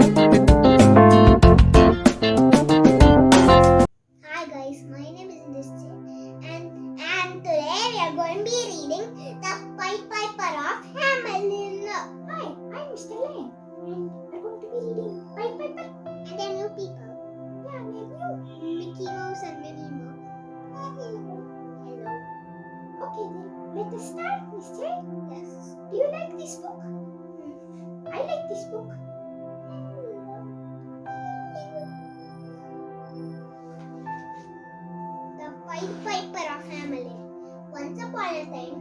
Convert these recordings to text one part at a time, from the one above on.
Hi guys, my name is Nishchay and today we are going to be reading The Pied Piper of Hamelin. Hi, I'm Mr. Lane and we're going to be reading Pied Piper and their new people. Yeah, they're new. Mickey Mouse and Minnie Mouse. Hello. Hello. Okay then, let us start, Mr. Yes. Do you like this book? I like this book. The Pied Piper of Hamelin. Once upon a time,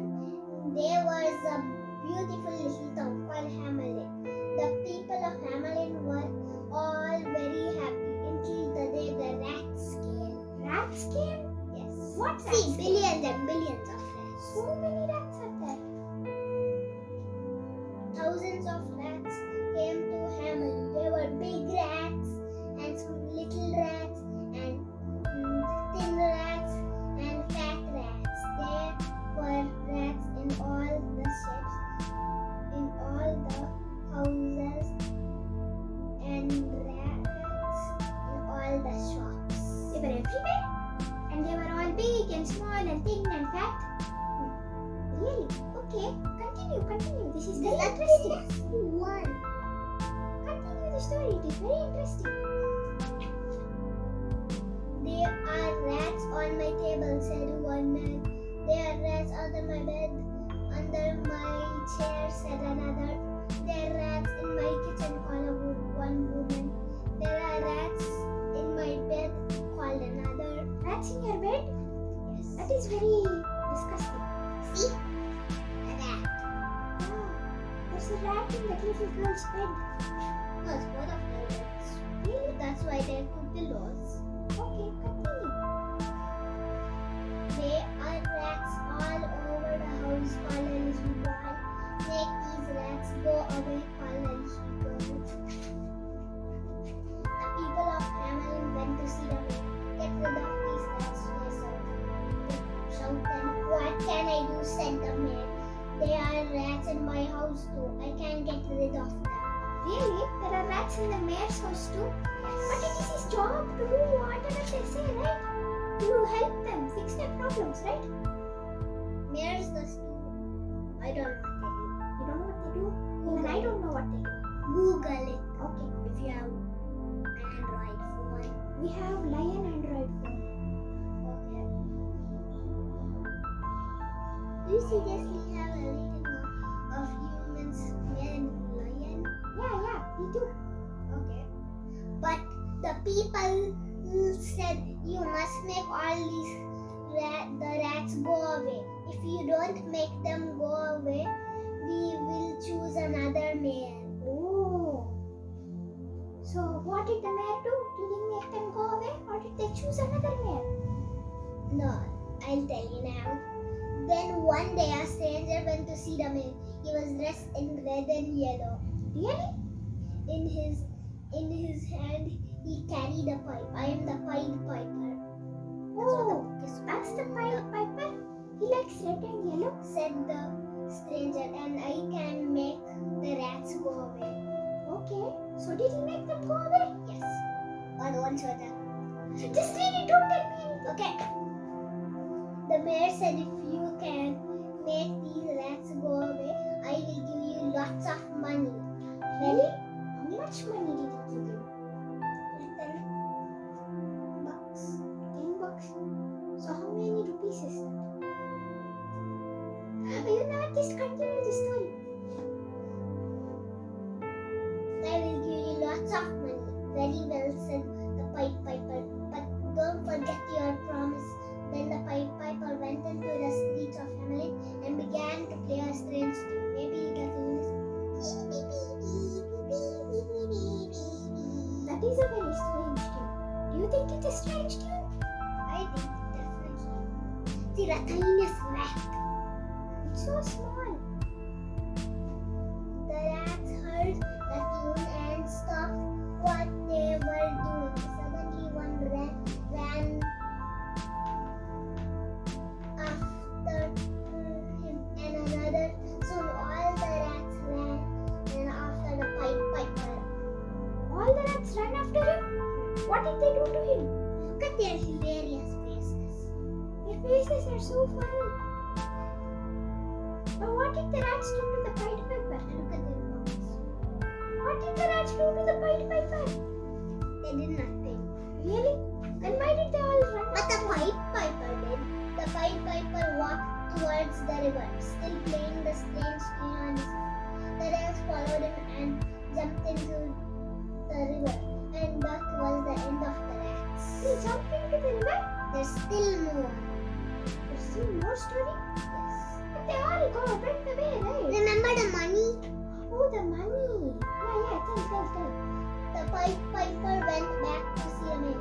there was a beautiful little town called Hamelin. The people of Hamelin were all very happy until the day the rats came. Rats came? Yes. What? See, billions and billions of rats. So many rats are there. Thousands of rats came to Hamelin. There were big rats and some little rats and thin rats and fat rats. There were rats in all the shapes, in all the houses, and rats in all the shops. They were everywhere, and they were all big and small and thin and fat. Really? Okay, continue. This is very interesting. One. Continue the story. It is very interesting. There are rats on my table, said one man. There are rats under my bed, under my chair, said another. There are rats in my kitchen, called one woman. There are rats in my bed, called another. Rats in your bed? Yes. That is very disgusting. See? A rat. Oh, there's a rat in that little girl's bed. No, it's both of their beds. Really? That's why they're put pillows. Okay, continue. There are rats all over the house, called a little boy. Make these rats go away, called a little girl. The people of Hamelin went to see the man. Get rid of these rats, they shouted. What can I do, said the man. There are rats in my house too. I can't get rid of them. Really? There are rats in the mayor's house too? Yes. But it is his job to do whatever they say, right? To help them fix their problems, right? Mayor's does too. I don't know what they do. You don't know what they do? Even I don't know what they do. Google it. Okay. If you have an Android phone. We have Lion Android phone. Okay. Do you seriously have everything of humans made in lion? Yeah, we do. Okay. But the people said you must make all these the rats go away. If you don't make them go away, we will choose another mayor. Oh. So what did the mayor do? Did he make them go away or did they choose another mayor? No, I'll tell you now. Then one day a stranger went to see the mayor. He was dressed in red and yellow. Really? In his hand he carried a pipe. I am the Pied Piper. Oh, that's the Pied Piper? He likes red and yellow, said the stranger, and I can make the rats go away. Okay, so did he make them go away? Yes. Or once or the. Just read it, don't tell me anything. Okay. The mayor said if you can make these rats go away, I will give you lots of money. Really? How much money did he give you? $10. $10? So how many rupees is that? You know, just continue the story. I will give you lots of money. Very well, said the Pied Piper. But don't forget your promise. Then the Pied Piper went into the streets of Hamelin and began to play a strange tune. Maybe you can sing this. That is a very strange tune. Do you think it is a strange tune? I think definitely. See the tiniest rat. It's so small. The rats heard the tune and stopped what they were doing. Suddenly one rat ran after him and another. Soon all the rats ran after the Pied Piper. What did they do to him? Look at their hilarious faces. Their faces are so funny. But what did the rats do to the Pied Piper? Look at their mouths. What did the rats do to the Pied Piper? They did nothing. Really? Then why did they all run? But the Pied Piper did. The Pied Piper walked towards the river, still playing the strange tune on his flute. The rats followed him and jumped into the river. And that was the end of the rats. They jumped into the river? There's still more. There's still more story? Yes. But they all got went away, right? Remember the money? Oh, the money. Yeah, tell. The Pied Piper went back to see the man.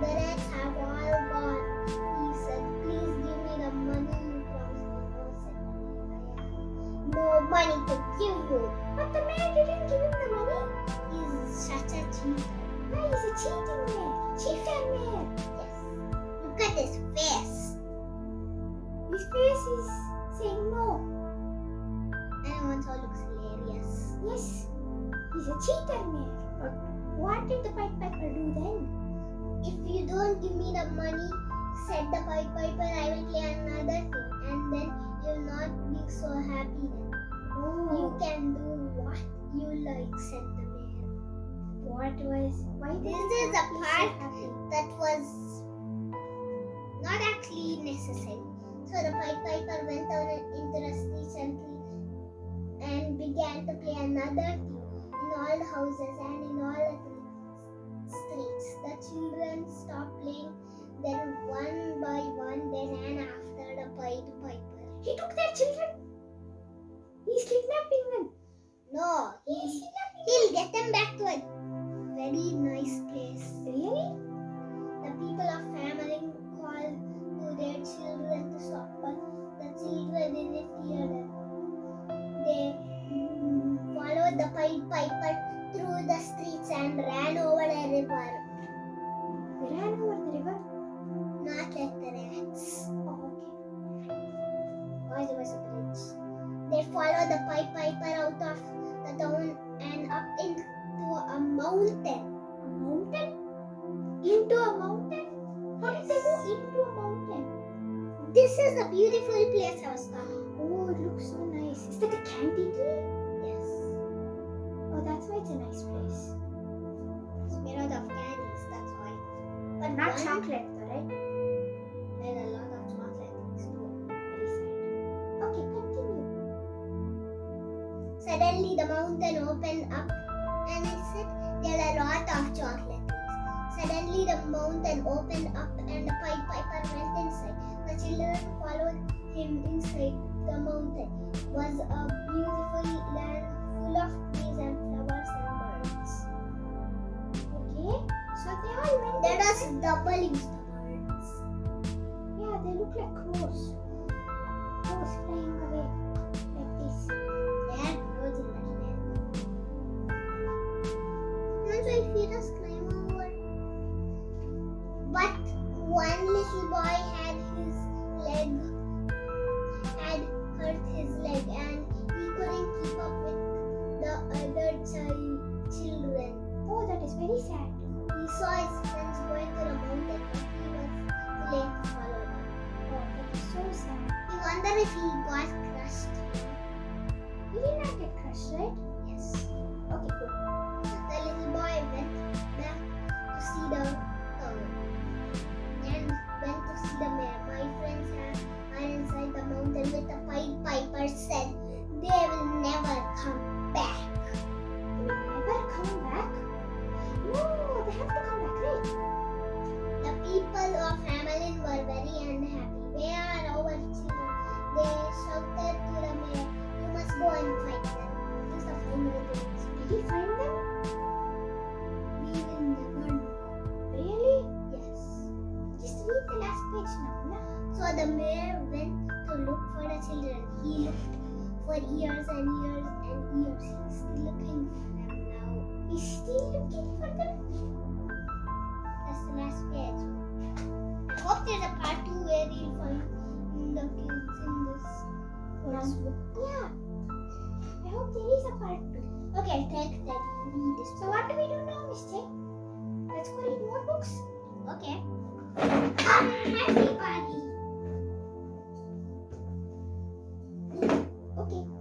The rats have all gone. He said, please give me the money you promised me. No, said the man. I have no money to give you. But the man didn't give him the money. He's such a cheater. Yeah, he's a cheating man. Cheater man. Yes. Look at his face. His face is saying no. And also looks hilarious. Yes, he's a cheater man. But what did the Pied Piper do then? If you don't give me the money, said the Pied Piper, I will play another thing. And then you'll not be so happy then. Oh, You can do what you like, said the man. why did This he is not a be part so happy? that was not actually necessary. So the Pied Piper went down into the street and began to play another tune in all the houses and in all the streets. The children stopped playing. Then one by one they ran after the Pied Piper. He took their children. He's kidnapping them. No, He's kidnapping he'll get them back to a very nice place. them. Really? The people of Hamelin called to their children to stop, but the children didn't hear them. They followed the Pied Piper through the streets and ran over the river. They ran over the river. Not like the rats. Oh, okay. Because there was a bridge. They followed the Pied Piper out of the town and up into a mountain. A mountain? Into a mountain? How did they go into a mountain? This is the beautiful place I was talking. Oh, it looks so nice. Is that a candy tree? Yes. Oh, that's why it's a nice place. It's made out of candies, that's why. But Not one- chocolate, though, right? There are a lot of chocolate things too. Very sad. Okay, continue. Suddenly the mountain opened up and I said there are a lot of chocolate things. Suddenly the mountain opened up and the Pied Piper went inside. The children followed him inside. The mountain was a beautiful land full of trees and flowers and birds. Okay, so they all went. There was double use the birds. Yeah, they look like crows. Crows flying away like this. They had birds in that land. Not so if you just climb over. But one little boy had hurt his leg and he couldn't keep up with the other children. Oh, that is very sad. He saw his friends going to the mountain but he was too late to follow them. Oh, that is so sad. He wondered if he got crushed. He did not get crushed, right? Yes. Okay, good. The little boy went back to see the town and went to see the mayor. My friends are inside the mountain with the Pied Piper said they will never come back. They will never come back? No, they have to come back, right? The people of Hamelin were very unhappy. Where are our children? They shouted to the mayor, you must go and find them. He's the final words. Did he find them? We will never know. Really? Yes. Just read the last page now, na? So the mayor went to look for the children. He looked for years and years and years. He's still looking for them now. He's still looking for them? That's the last page. I hope there's a part 2 where you'll find the kids in this first book. Yeah. I hope there is a part 2. Okay, take that. Read this. So what do we do now, Mister? Let's go read more books. books. Okay. Everybody. Okay.